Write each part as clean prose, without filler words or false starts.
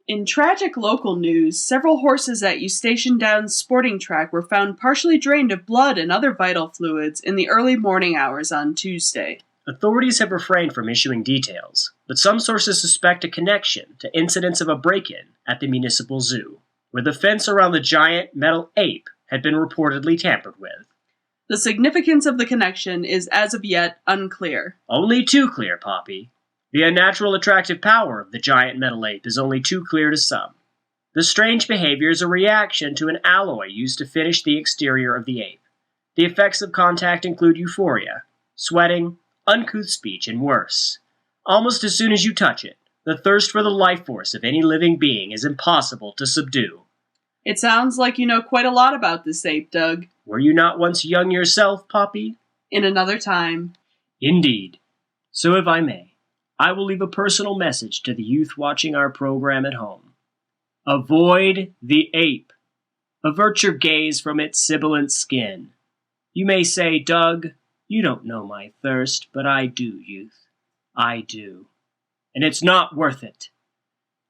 In tragic local news, several horses at Eustachian Downs Sporting Track were found partially drained of blood and other vital fluids in the early morning hours on Tuesday. Authorities have refrained from issuing details, but some sources suspect a connection to incidents of a break-in at the municipal zoo, where the fence around the giant metal ape had been reportedly tampered with. The significance of the connection is as of yet unclear. Only too clear, Poppy. The unnatural attractive power of the giant metal ape is only too clear to some. The strange behavior is a reaction to an alloy used to finish the exterior of the ape. The effects of contact include euphoria, sweating, uncouth speech, and worse. Almost as soon as you touch it, the thirst for the life force of any living being is impossible to subdue. It sounds like you know quite a lot about this ape, Doug. Were you not once young yourself, Poppy? In another time. Indeed. So if I may, I will leave a personal message to the youth watching our program at home. Avoid the ape. Avert your gaze from its sibilant skin. You may say, Doug, you don't know my thirst, but I do, youth. I do. And it's not worth it.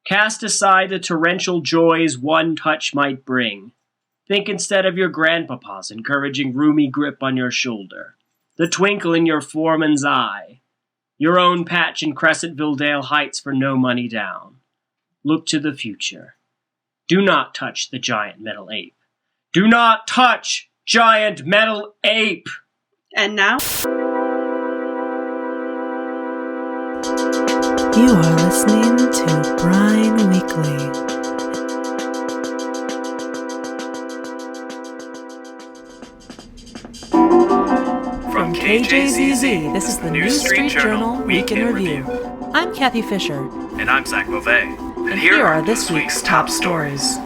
Cast aside the torrential joys one touch might bring. Think instead of your grandpapa's encouraging roomy grip on your shoulder, the twinkle in your foreman's eye, your own patch in Crescentville Dale Heights for no money down. Look to the future. Do not touch the giant metal ape. Do not touch giant metal ape! And now? You are listening to Brine Weekly. From KJZZ, this is the New Street Journal Week in Review. I'm Kathy Fisher. And I'm Zach Beauvais. And here are this week's top stories.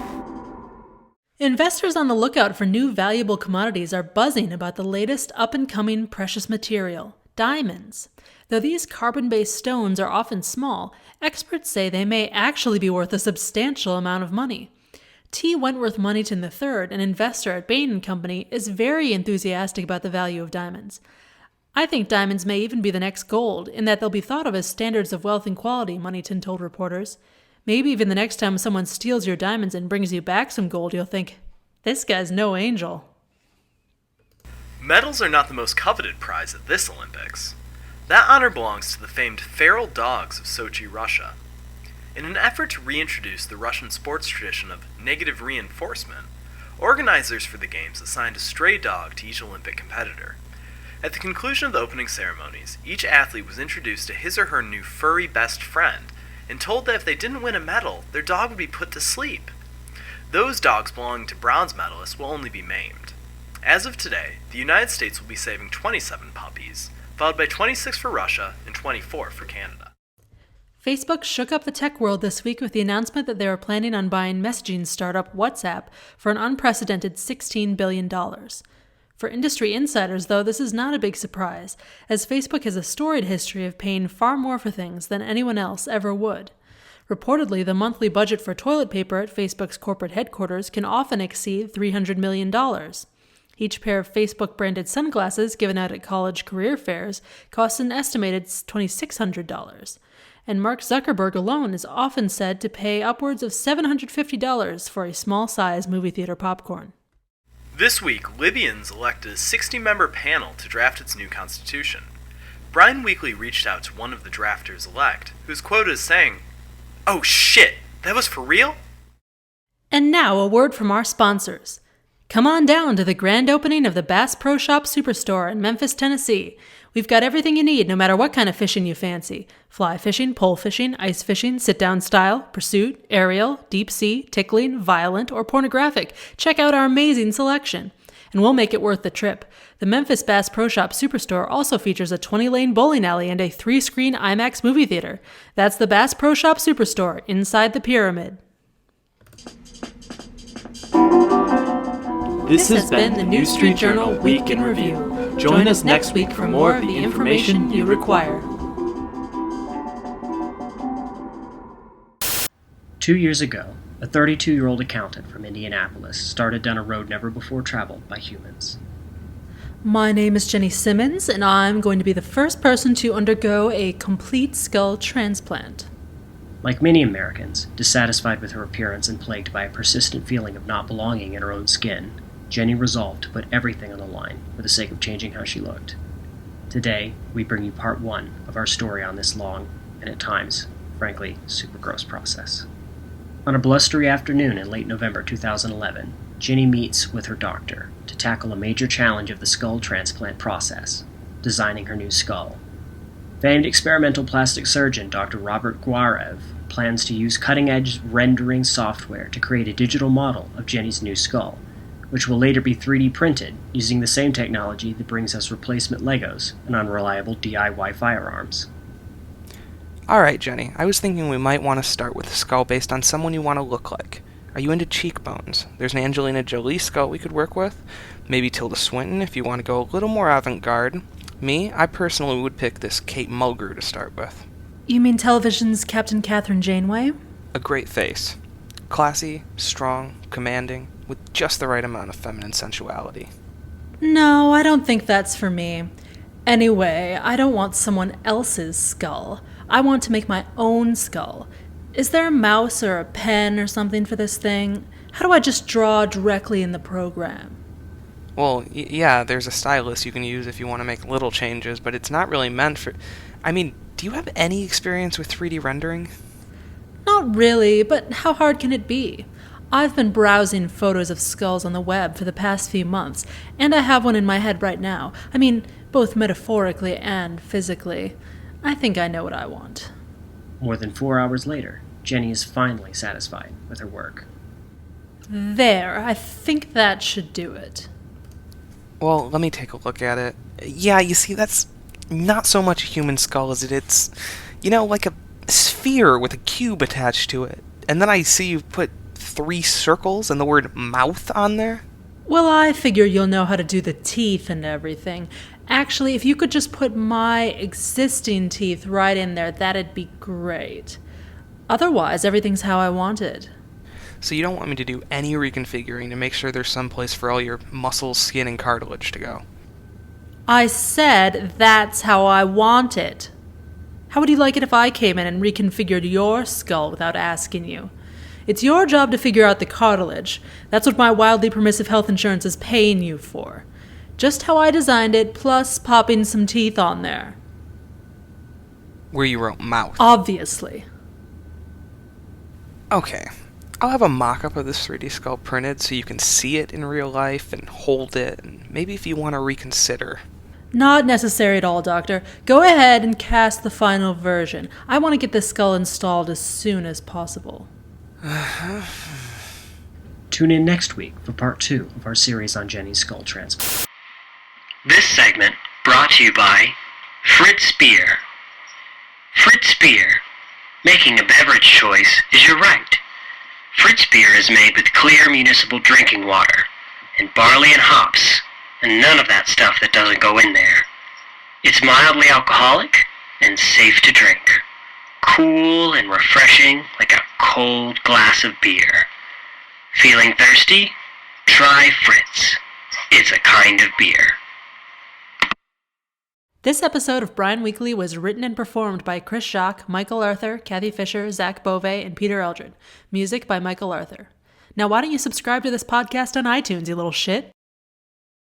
Investors on the lookout for new valuable commodities are buzzing about the latest up-and-coming precious material, diamonds. Though these carbon-based stones are often small, experts say they may actually be worth a substantial amount of money. T. Wentworth Moneyton III, an investor at Bain & Company, is very enthusiastic about the value of diamonds. I think diamonds may even be the next gold, in that they'll be thought of as standards of wealth and quality, Moneyton told reporters. Maybe even the next time someone steals your diamonds and brings you back some gold, you'll think, this guy's no angel. Medals are not the most coveted prize at this Olympics. That honor belongs to the famed feral dogs of Sochi, Russia. In an effort to reintroduce the Russian sports tradition of negative reinforcement, organizers for the Games assigned a stray dog to each Olympic competitor. At the conclusion of the opening ceremonies, each athlete was introduced to his or her new furry best friend and told that if they didn't win a medal, their dog would be put to sleep. Those dogs belonging to bronze medalists will only be maimed. As of today, the United States will be saving 27 puppies, followed by 26 for Russia and 24 for Canada. Facebook shook up the tech world this week with the announcement that they were planning on buying messaging startup WhatsApp for an unprecedented $16 billion. For industry insiders, though, this is not a big surprise, as Facebook has a storied history of paying far more for things than anyone else ever would. Reportedly, the monthly budget for toilet paper at Facebook's corporate headquarters can often exceed $300 million. Each pair of Facebook-branded sunglasses given out at college career fairs costs an estimated $2,600. And Mark Zuckerberg alone is often said to pay upwards of $750 for a small-size movie theater popcorn. This week, Libyans elected a 60-member panel to draft its new constitution. Brine Weekly reached out to one of the drafters-elect, who's quoted as saying, "Oh shit, that was for real?" And now a word from our sponsors. Come on down to the grand opening of the Bass Pro Shop Superstore in Memphis, Tennessee. We've got everything you need, no matter what kind of fishing you fancy. Fly fishing, pole fishing, ice fishing, sit-down style, pursuit, aerial, deep sea, tickling, violent, or pornographic. Check out our amazing selection. And we'll make it worth the trip. The Memphis Bass Pro Shop Superstore also features a 20-lane bowling alley and a 3-screen IMAX movie theater. That's the Bass Pro Shop Superstore, inside the pyramid. This has been the New Street Journal Week in Review. Join us next week for more of the information you require. 2 years ago, a 32-year-old accountant from Indianapolis started down a road never before traveled by humans. My name is Jenny Simmons, and I'm going to be the first person to undergo a complete skull transplant. Like many Americans, dissatisfied with her appearance and plagued by a persistent feeling of not belonging in her own skin, Jenny resolved to put everything on the line for the sake of changing how she looked. Today, we bring you part 1 of our story on this long, and at times, frankly, super gross process. On a blustery afternoon in late November 2011, Jenny meets with her doctor to tackle a major challenge of the skull transplant process, designing her new skull. Famed experimental plastic surgeon Dr. Robert Guarev plans to use cutting-edge rendering software to create a digital model of Jenny's new skull, which will later be 3D printed using the same technology that brings us replacement Legos and unreliable DIY firearms. Alright, Jenny, I was thinking we might want to start with a skull based on someone you want to look like. Are you into cheekbones? There's an Angelina Jolie skull we could work with. Maybe Tilda Swinton if you want to go a little more avant-garde. Me, I personally would pick this Kate Mulgrew to start with. You mean television's Captain Catherine Janeway? A great face. Classy, strong, commanding, with just the right amount of feminine sensuality. No, I don't think that's for me. Anyway, I don't want someone else's skull. I want to make my own skull. Is there a mouse or a pen or something for this thing? How do I just draw directly in the program? Well, yeah, there's a stylus you can use if you want to make little changes, but it's not really meant for... I mean, do you have any experience with 3D rendering? Not really, but how hard can it be? I've been browsing photos of skulls on the web for the past few months, and I have one in my head right now. I mean, both metaphorically and physically. I think I know what I want. More than 4 hours later, Jenny is finally satisfied with her work. There, I think that should do it. Well, let me take a look at it. Yeah, you see, that's not so much a human skull as it's, like a sphere with a cube attached to it. And then I see you put 3 circles and the word mouth on there. Well, I figure you'll know how to do the teeth and everything. Actually, if you could just put my existing teeth right in there, that'd be great. Otherwise, everything's how I want it. So you don't want me to do any reconfiguring to make sure there's some place for all your muscles, skin, and cartilage to go? I said that's how I want it. How would you like it if I came in and reconfigured your skull without asking you? It's your job to figure out the cartilage. That's what my wildly permissive health insurance is paying you for. Just how I designed it, plus popping some teeth on there. Where you wrote mouth. Obviously. Okay. I'll have a mock-up of this 3D skull printed so you can see it in real life and hold it, and maybe if you want to reconsider. Not necessary at all, Doctor. Go ahead and cast the final version. I want to get this skull installed as soon as possible. Tune in next week for part 2 of our series on Jenny's skull transplant. This segment brought to you by Fritz Beer. Fritz Beer. Making a beverage choice is your right. Fritz Beer is made with clear municipal drinking water, and barley and hops, and none of that stuff that doesn't go in there. It's mildly alcoholic and safe to drink. Cool and refreshing like a cold glass of beer. Feeling thirsty? Try Fritz. It's a kind of beer. This episode of Brian Weekly was written and performed by Chris Jacques, Michael Arthur, Kathy Fisher, Zach Bove, and Peter Eldred. Music by Michael Arthur. Now why don't you subscribe to this podcast on iTunes, you little shit?